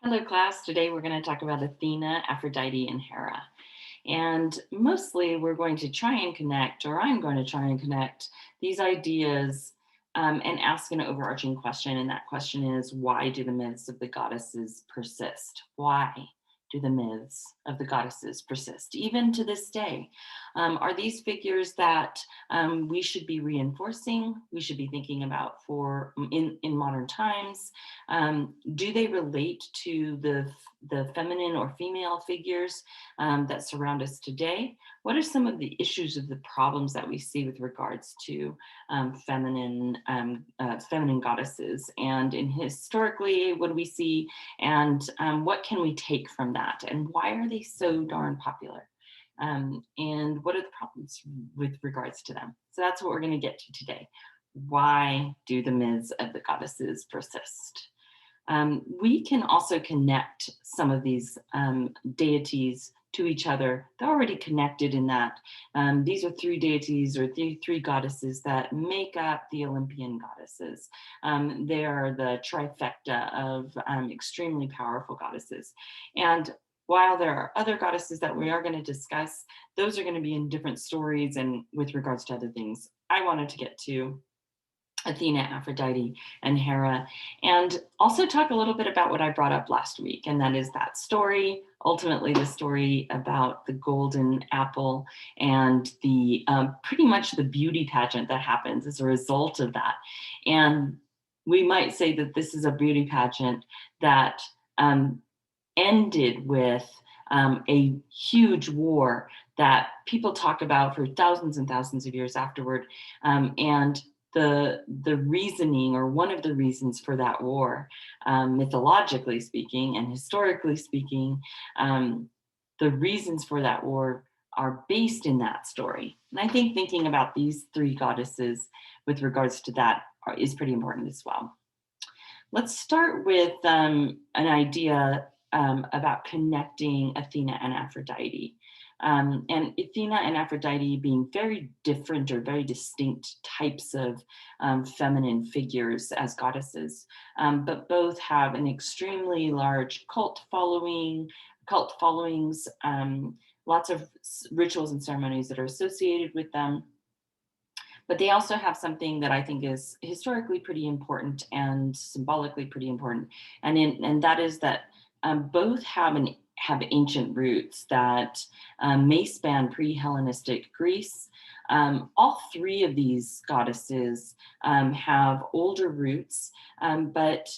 Hello, class. Today we're going to talk about Athena, Aphrodite, and Hera. And mostly we're going to try and connect, or I'm going to try and connect these ideas and ask an overarching question. And that question is, why do the myths of the goddesses persist? Why do the myths of the goddesses persist, even to this day? Are these figures that we should be reinforcing? We should be thinking about for in modern times. Do they relate to the feminine or female figures that surround us today? What are some of the issues of the problems that we see with regards to feminine goddesses? And in historically, what do we see? And what can we take from that? And why are they so darn popular? And what are the problems with regards to them? So that's what we're going to get to today. Why do the myths of the goddesses persist? We can also connect some of these deities to each other. They're already connected in that these are three deities or three goddesses that make up the Olympian goddesses. They are the trifecta of extremely powerful goddesses. And while there are other goddesses that we are going to discuss, those are going to be in different stories and with regards to other things. I wanted to get to Athena, Aphrodite, and Hera, and also talk a little bit about what I brought up last week, and that is that story, ultimately the story about the golden apple and the pretty much the beauty pageant that happens as a result of that. And we might say that this is a beauty pageant that um, ended with a huge war that people talk about for thousands and thousands of years afterward. And the reasoning, or one of the reasons for that war, mythologically speaking and historically speaking, the reasons for that war are based in that story. And I think thinking about these three goddesses with regards to that is pretty important as well. Let's start with an idea about connecting Athena and Aphrodite. And Athena and Aphrodite being very different or very distinct types of feminine figures as goddesses, but both have an extremely large cult followings, lots of rituals and ceremonies that are associated with them, but they also have something that I think is historically pretty important and symbolically pretty important, and that is that both have ancient roots that may span pre-Hellenistic Greece. All three of these goddesses have older roots, but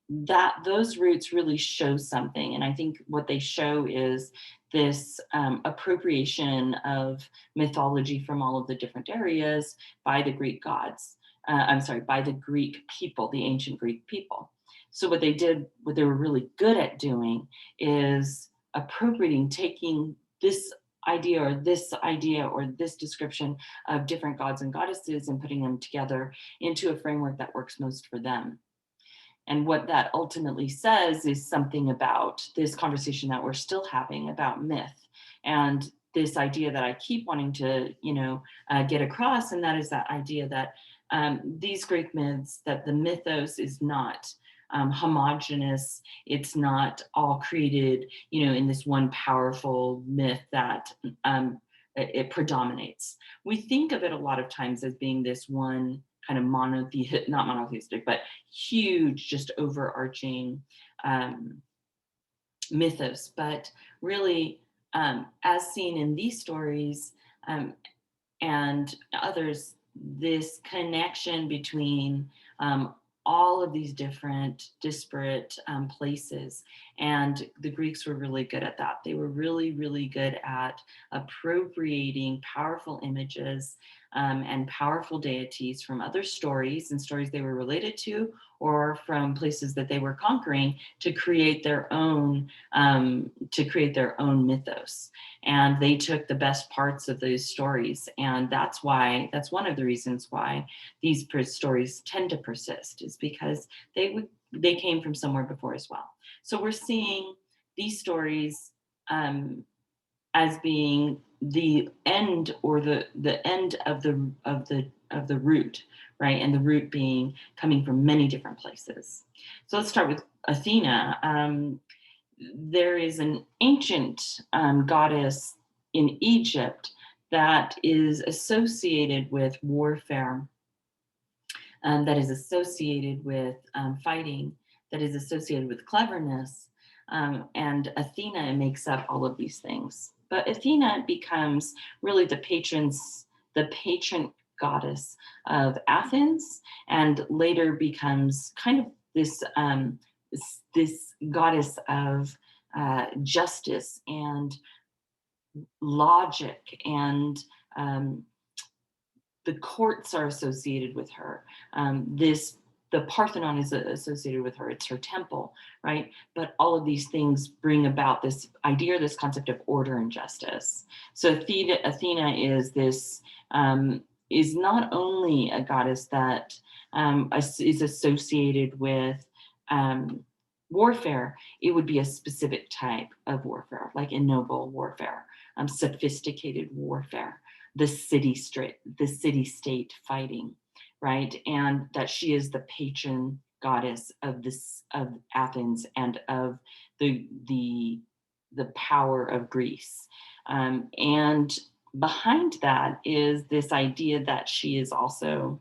that those roots really show something, and I think what they show is this appropriation of mythology from all of the different areas by the Greek gods. I'm sorry, by the Greek people, the ancient Greek people. So what they were really good at doing is appropriating, taking this idea or this description of different gods and goddesses and putting them together into a framework that works most for them. And what that ultimately says is something about this conversation that we're still having about myth and this idea that I keep wanting to, get across, and that is that idea that these Greek myths, that the mythos is not homogenous. It's not all created, in this one powerful myth that it predominates. We think of it a lot of times as being this one kind of not monotheistic, but huge, just overarching um, mythos. But really, as seen in these stories and others, this connection between all of these different disparate places. And the Greeks were really good at that. They were really, really good at appropriating powerful images and powerful deities from other stories and stories they were related to, or from places that they were conquering to create their own mythos. And they took the best parts of those stories, and that's one of the reasons why these stories tend to persist, is because they came from somewhere before as well. So we're seeing these stories as being the end, or the end of the root, right? And the root being coming from many different places. So let's start with Athena. there is an ancient goddess in Egypt that is associated with warfare, that is associated with fighting, that is associated with cleverness. And Athena makes up all of these things. But Athena becomes really the patron goddess of Athens, and later becomes kind of this goddess of justice and logic, and um, the courts are associated with her. This the Parthenon is associated with her. It's her temple, right? But all of these things bring about this idea, this concept of order and justice. So Athena is this is not only a goddess that is associated with um, warfare. It would be a specific type of warfare, like ennoble warfare, sophisticated warfare, the city state fighting, right? And that she is the patron goddess of Athens and of the power of Greece. And behind that is this idea that she is also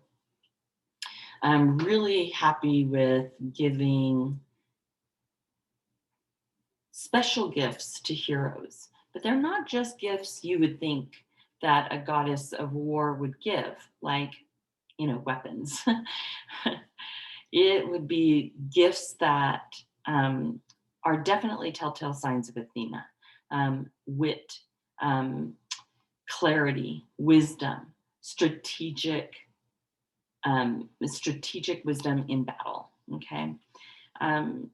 really happy with giving special gifts to heroes, but they're not just gifts you would think that a goddess of war would give, like, weapons. It would be gifts that are definitely telltale signs of Athena: wit, um, clarity, wisdom, strategic wisdom in battle. Okay. Um,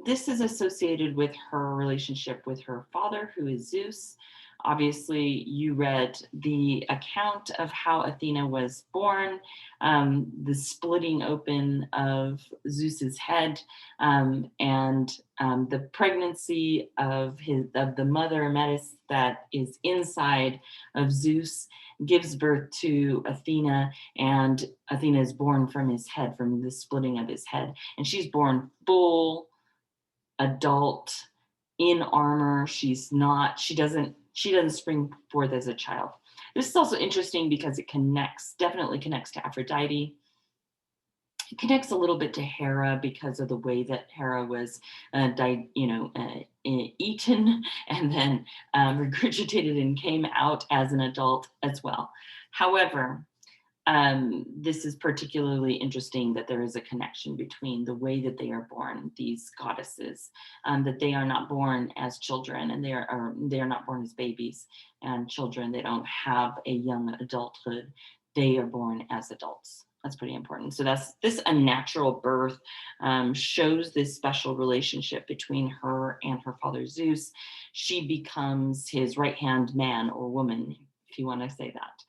this is associated with her relationship with her father, who is Zeus. Obviously, you read the account of how Athena was born, the splitting open of Zeus's head, and the pregnancy of the mother Metis that is inside of Zeus gives birth to Athena, and Athena is born from his head, from the splitting of his head, and she's born full adult in armor. She doesn't spring forth as a child. This is also interesting because it definitely connects to Aphrodite. It connects a little bit to Hera because of the way that Hera was eaten and then regurgitated and came out as an adult as well. However, this is particularly interesting that there is a connection between the way that they are born, these goddesses, that they are not born as children, and they are not born as babies and children. They don't have a young adulthood. They are born as adults. That's pretty important. So this unnatural birth shows this special relationship between her and her father Zeus. She becomes his right-hand man or woman, if you want to say that.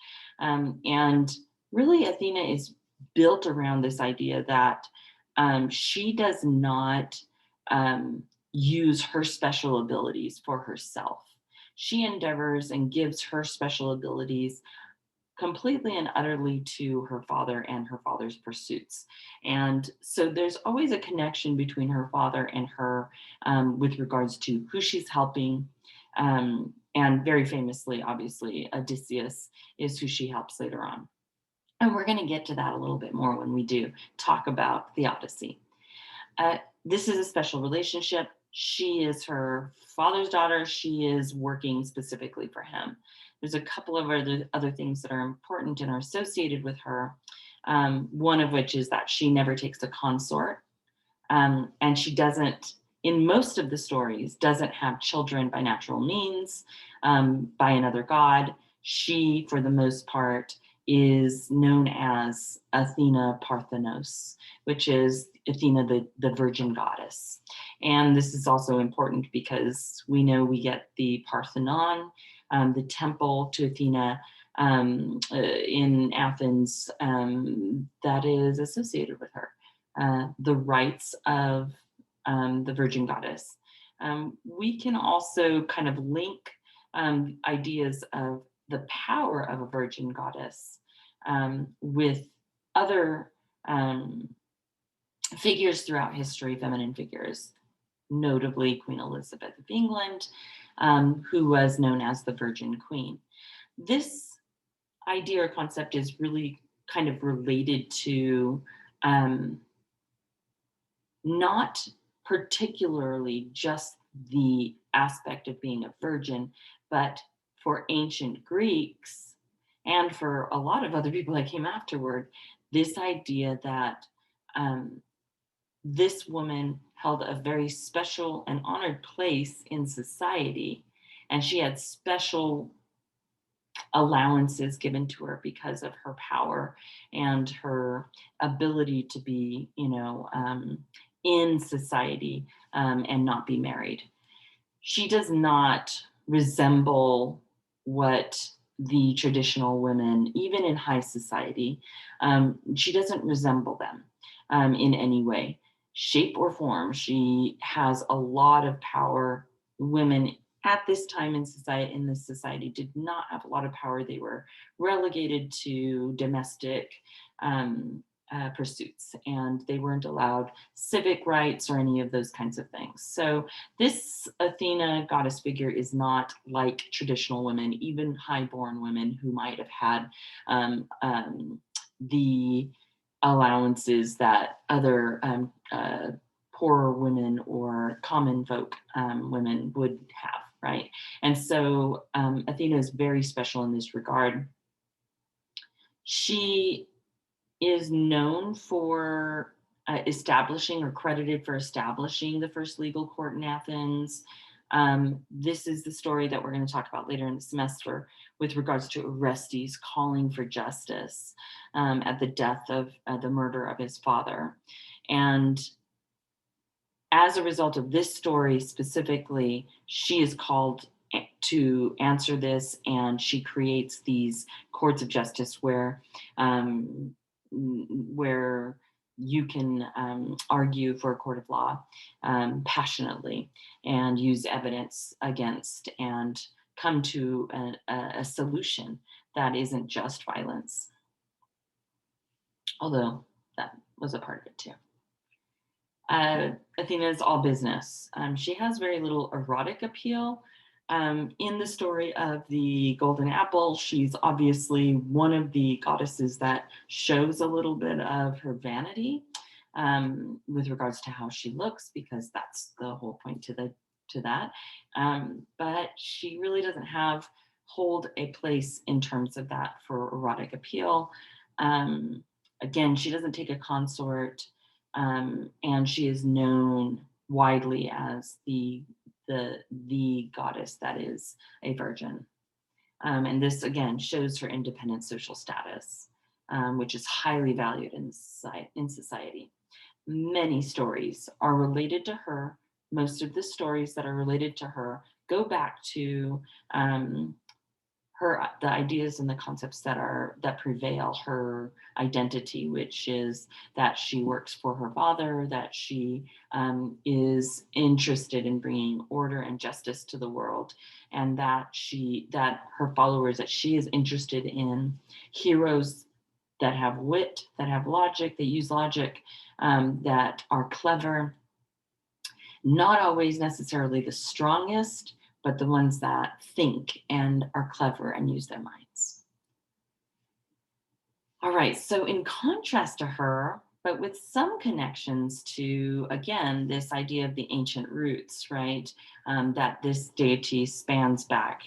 And really, Athena is built around this idea that she does not use her special abilities for herself. She endeavors and gives her special abilities completely and utterly to her father and her father's pursuits. And so there's always a connection between her father and her with regards to who she's helping. And very famously, obviously, Odysseus is who she helps later on. And we're going to get to that a little bit more when we do talk about the Odyssey. This is a special relationship. She is her father's daughter. She is working specifically for him. There's a couple of other things that are important and are associated with her. One of which is that she never takes a consort. And she doesn't, in most of the stories, doesn't have children by natural means, by another god. She, for the most part, is known as Athena Parthenos, which is Athena, the virgin goddess. And this is also important because we know we get the Parthenon, the temple to Athena in Athens, that is associated with her. The rites of the virgin goddess. We can also kind of link ideas of the power of a virgin goddess with other figures throughout history, feminine figures. notably Queen Elizabeth of England, who was known as the Virgin Queen. This idea or concept is really kind of related to um, not particularly just the aspect of being a virgin, but for ancient Greeks and for a lot of other people that came afterward, this idea that um, this woman held a very special and honored place in society, and she had special allowances given to her because of her power and her ability to be, in society, and not be married. She does not resemble what the traditional women, even in high society, she doesn't resemble them in any way, shape, or form. She has a lot of power. Women at this time in this society did not have a lot of power. They were relegated to domestic pursuits, and they weren't allowed civic rights or any of those kinds of things. So this Athena goddess figure is not like traditional women, even high-born women who might have had the allowances that other poorer women or common folk women would have, right? And so Athena is very special in this regard. She is known for establishing, or credited for establishing, the first legal court in Athens. This is the story that we're going to talk about later in the semester with regards to Orestes calling for justice at the death of the murder of his father. And as a result of this story specifically, she is called to answer this, and she creates these courts of justice where you can argue for a court of law passionately and use evidence against and come to a solution that isn't just violence, although that was a part of it too. Athena is all business. She has very little erotic appeal. In the story of the Golden Apple, she's obviously one of the goddesses that shows a little bit of her vanity with regards to how she looks, because that's the whole point to that. But she really doesn't hold a place in terms of that for erotic appeal. Again, she doesn't take a consort. And she is known widely as the goddess that is a virgin. And this again shows her independent social status, which is highly valued in society. Many stories are related to her. Most of the stories that are related to her go back to the ideas and the concepts that prevail her identity, which is that she works for her father, that she is interested in bringing order and justice to the world, and that her followers, that she is interested in heroes that have wit, that have logic, that use logic, that are clever, not always necessarily the strongest, but the ones that think and are clever and use their minds. All right, so in contrast to her, but with some connections to, again, this idea of the ancient roots, right? That this deity spans back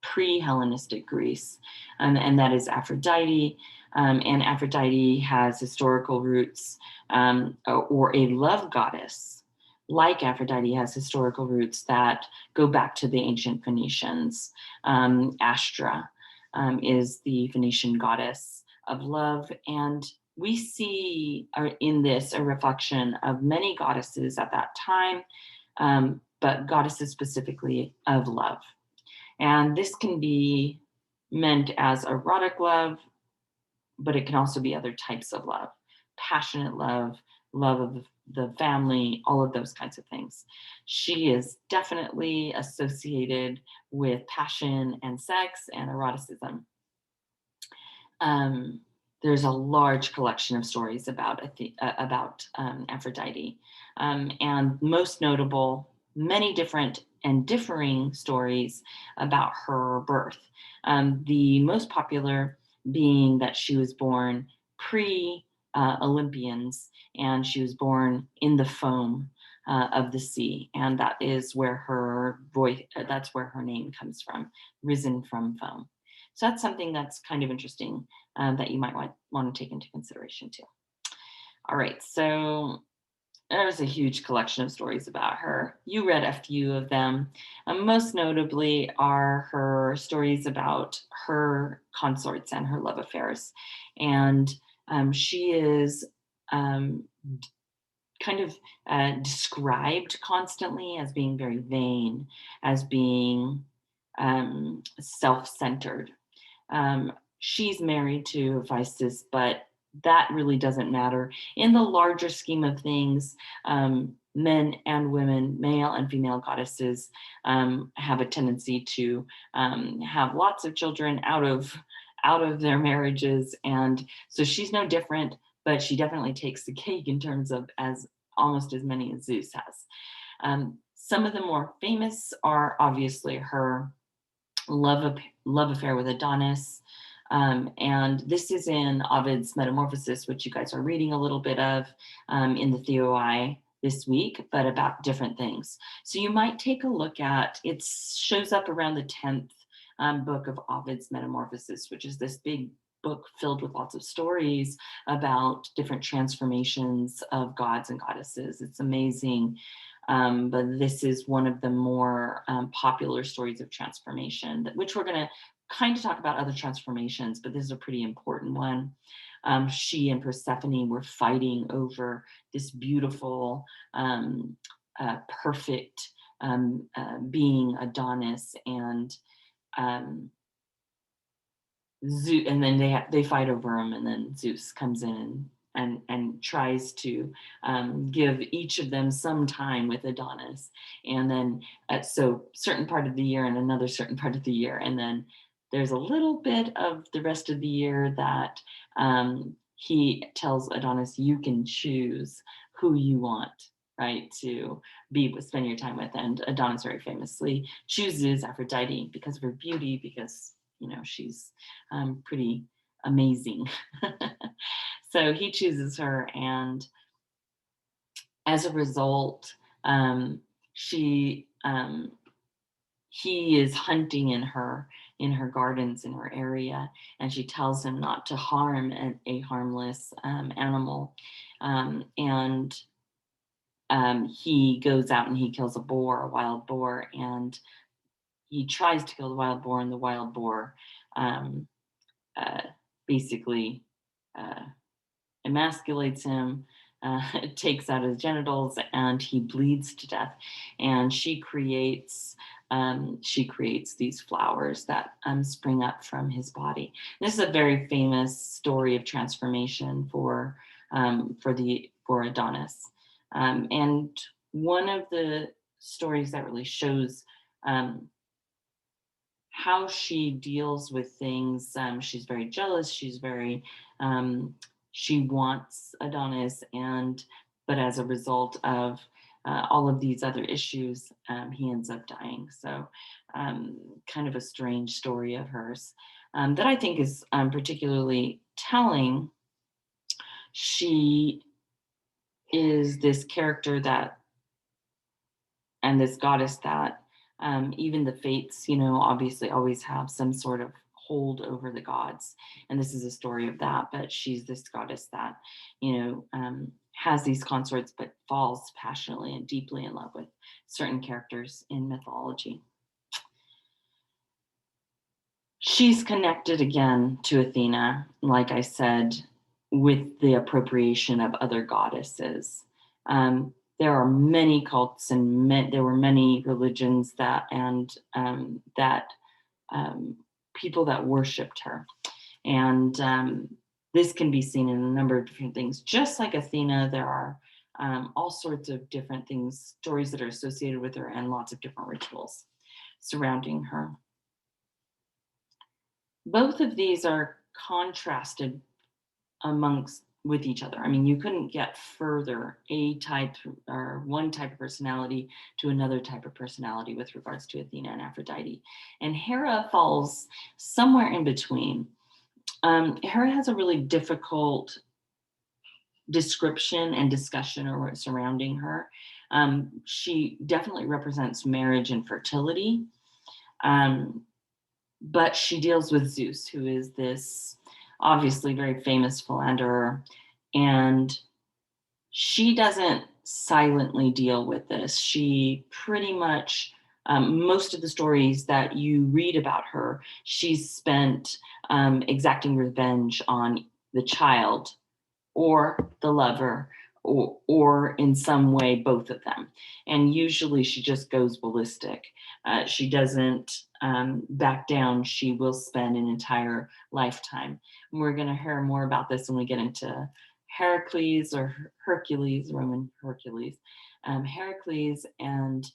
pre-Hellenistic Greece, and that is Aphrodite. And Aphrodite has historical roots, or a love goddess like Aphrodite has historical roots that go back to the ancient Phoenicians. Astra is the Phoenician goddess of love, and we see in this a reflection of many goddesses at that time, but goddesses specifically of love. And this can be meant as erotic love, but it can also be other types of love, passionate love, love of the family, all of those kinds of things. She is definitely associated with passion and sex and eroticism. There's a large collection of stories about Aphrodite. And most notable, many different and differing stories about her birth. The most popular being that she was born pre Olympians, and she was born in the foam of the sea, and that is where her voice, that's where her name comes from, risen from foam. So that's something that's kind of interesting that you might want to take into consideration too. All right, so there's a huge collection of stories about her. You read a few of them. Most notably are her stories about her consorts and her love affairs. And she is um, kind of described constantly as being very vain, as being self centered. She's married to Hephaestus, but that really doesn't matter. In the larger scheme of things, men and women, male and female goddesses, have a tendency to have lots of children out of their marriages, and so she's no different. But she definitely takes the cake in terms of as almost as many as Zeus has. Some of the more famous are obviously her love affair with Adonis. And this is in Ovid's Metamorphosis, which you guys are reading a little bit of in the Theoi this week, but about different things. So you might take a look at it, shows up around the 10th book of Ovid's Metamorphosis, which is this big book filled with lots of stories about different transformations of gods and goddesses. It's amazing. But this is one of the more popular stories of transformation, which we're going to kind of talk about other transformations, but this is a pretty important one. She and Persephone were fighting over this beautiful, perfect being, Adonis, and Zeus, and then they fight over him, and then Zeus comes in and tries to give each of them some time with Adonis, and then so certain part of the year and another certain part of the year, and then there's a little bit of the rest of the year that he tells Adonis, you can choose who you want, right, to spend your time with, and Adonis very famously chooses Aphrodite because of her beauty, because she's pretty amazing. So he chooses her, and as a result, she he is hunting in her gardens in her area, and she tells him not to harm a harmless animal, and he goes out and he kills a wild boar, and he tries to kill the wild boar, and the wild boar um, uh, basically uh, emasculates him, takes out his genitals, and he bleeds to death. And she creates these flowers that spring up from his body. This is a very famous story of transformation for Adonis, and one of the stories that really shows um, how she deals with things. She's very jealous. Um, she wants Adonis, but as a result of all of these other issues, he ends up dying. So, kind of a strange story of hers that I think is particularly telling. She is this character that and this goddess that even the fates, obviously always have some sort of hold over the gods. And this is a story of that, but she's this goddess that, has these consorts, but falls passionately and deeply in love with certain characters in mythology. She's connected again to Athena, like I said, with the appropriation of other goddesses. There are many cults and there were many religions that people that worshipped her, and this can be seen in a number of different things. Just like Athena, there are all sorts of different things, stories that are associated with her, and lots of different rituals surrounding her. Both of these are contrasted amongst with each other. I mean, you couldn't get further a type or one type of personality to another type of personality with regards to Athena and Aphrodite. And Hera falls somewhere in between. Hera has a really difficult description and discussion surrounding her. She definitely represents marriage and fertility, um, but she deals with Zeus, who is this obviously very famous philanderer, and she doesn't silently deal with this. She pretty much, most of the stories that you read about her, she's spent exacting revenge on the child or the lover, or in some way both of them. And usually she just goes ballistic. She doesn't back down. She will spend an entire lifetime. And we're going to hear more about this when we get into Heracles or Hercules, Roman Hercules, Heracles, and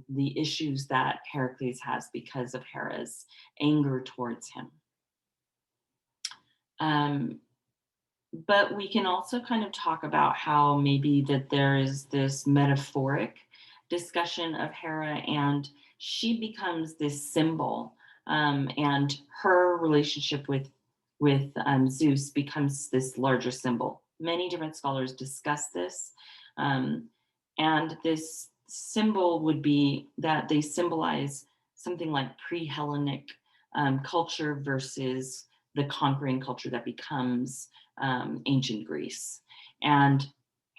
the issues that Heracles has because of Hera's anger towards him. But we can also kind of talk about how maybe that there is this metaphoric discussion of Hera, and she becomes this symbol, and her relationship with Zeus becomes this larger symbol. Many different scholars discuss this, and this symbol would be that they symbolize something like pre-Hellenic culture versus the conquering culture that becomes ancient Greece. And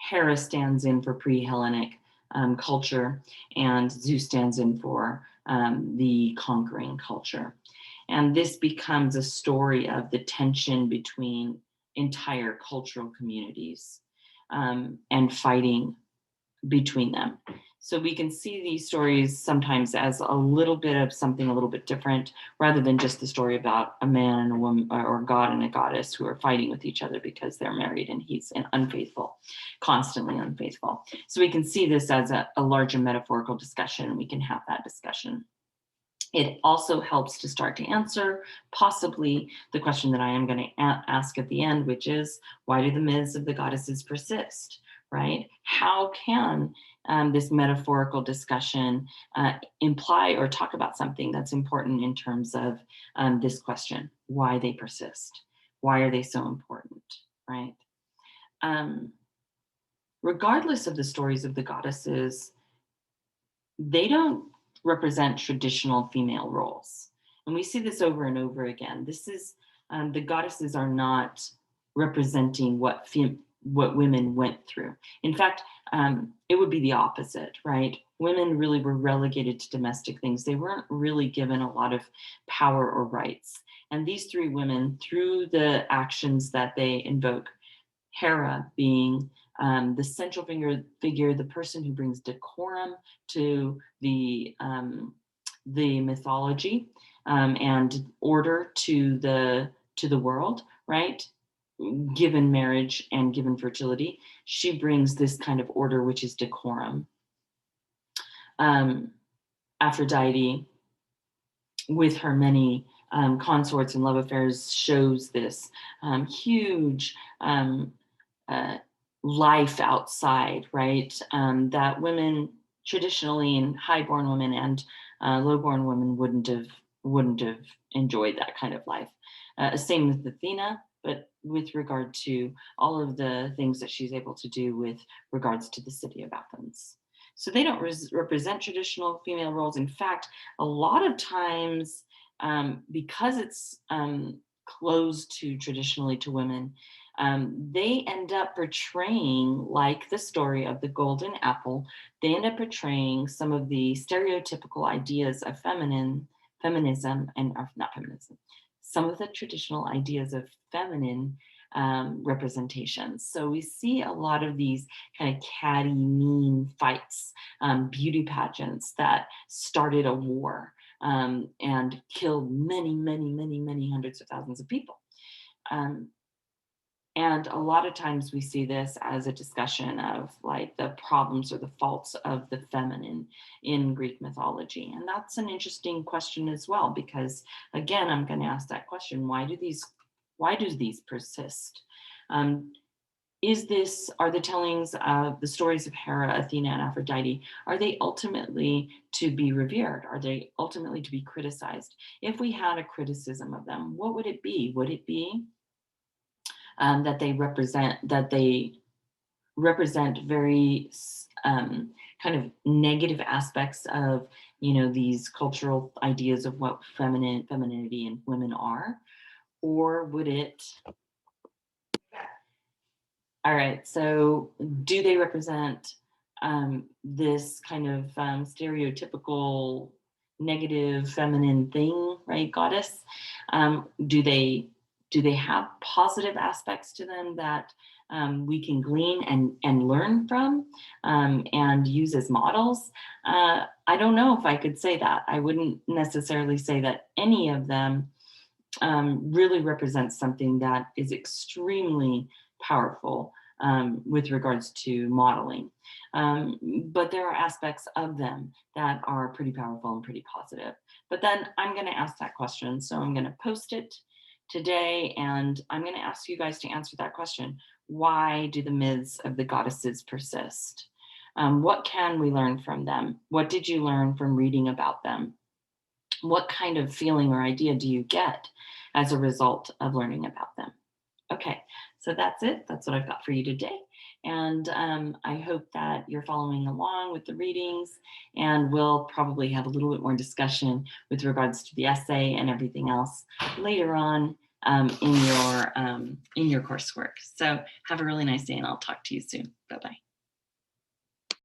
Hera stands in for pre-Hellenic culture, and Zeus stands in for the conquering culture. And this becomes a story of the tension between entire cultural communities, and fighting between them. So we can see these stories sometimes as a little bit of something a little bit different, rather than just the story about a man and a woman, or a god and a goddess who are fighting with each other because they're married and he's unfaithful, constantly unfaithful. So we can see this as a larger metaphorical discussion, and we can have that discussion. It also helps to start to answer possibly the question that I am going to ask at the end, which is, why do the myths of the goddesses persist, right? How can this metaphorical discussion imply or talk about something that's important in terms of this question, why they persist? Why are they so important, right? Regardless of the stories of the goddesses, they don't represent traditional female roles. And we see this over and over again. This is, the goddesses are not representing what women went through. In fact, it would be the opposite, right? Women really were relegated to domestic things. They weren't really given a lot of power or rights. And these three women, through the actions that they invoke, Hera being the central figure, the person who brings decorum to the mythology, and order to the world, right? Given marriage and given fertility, she brings this kind of order, which is decorum. Aphrodite, with her many consorts and love affairs, shows this huge life outside, right? That women traditionally, and highborn women and lowborn women, wouldn't have enjoyed that kind of life. Same with Athena, but with regard to all of the things that she's able to do with regards to the city of Athens. So they don't represent traditional female roles. In fact, a lot of times, because it's closed to traditionally to women, they end up portraying, like the story of the golden apple, they end up portraying some of the stereotypical ideas of feminism, and not feminism, some of the traditional ideas of feminine representations. So we see a lot of these kind of catty, mean fights, beauty pageants that started a war, and killed many, many, many, many hundreds of thousands of people. And a lot of times we see this as a discussion of like the problems or the faults of the feminine in Greek mythology. And that's an interesting question as well, because again, I'm going to ask that question, why do these persist? are the tellings of the stories of Hera, Athena, and Aphrodite, are they ultimately to be revered? Are they ultimately to be criticized? If we had a criticism of them, what would it be? Would it be that they represent very kind of negative aspects of, these cultural ideas of what femininity and women are? Or would it, all right, so do they represent this kind of stereotypical negative feminine thing, right? Goddess. Do they have positive aspects to them that we can glean and learn from and use as models? I don't know if I could say that. I wouldn't necessarily say that any of them really represents something that is extremely powerful with regards to modeling. But there are aspects of them that are pretty powerful and pretty positive. But then I'm going to ask that question. So I'm going to post it today and I'm going to ask you guys to answer that question. Why do the myths of the goddesses persist? What can we learn from them? What did you learn from reading about them? What kind of feeling or idea do you get as a result of learning about them? Okay, so that's it. That's what I've got for you today. And I hope that you're following along with the readings, and we'll probably have a little bit more discussion with regards to the essay and everything else later on in your coursework. So have a really nice day, and I'll talk to you soon. Bye-bye.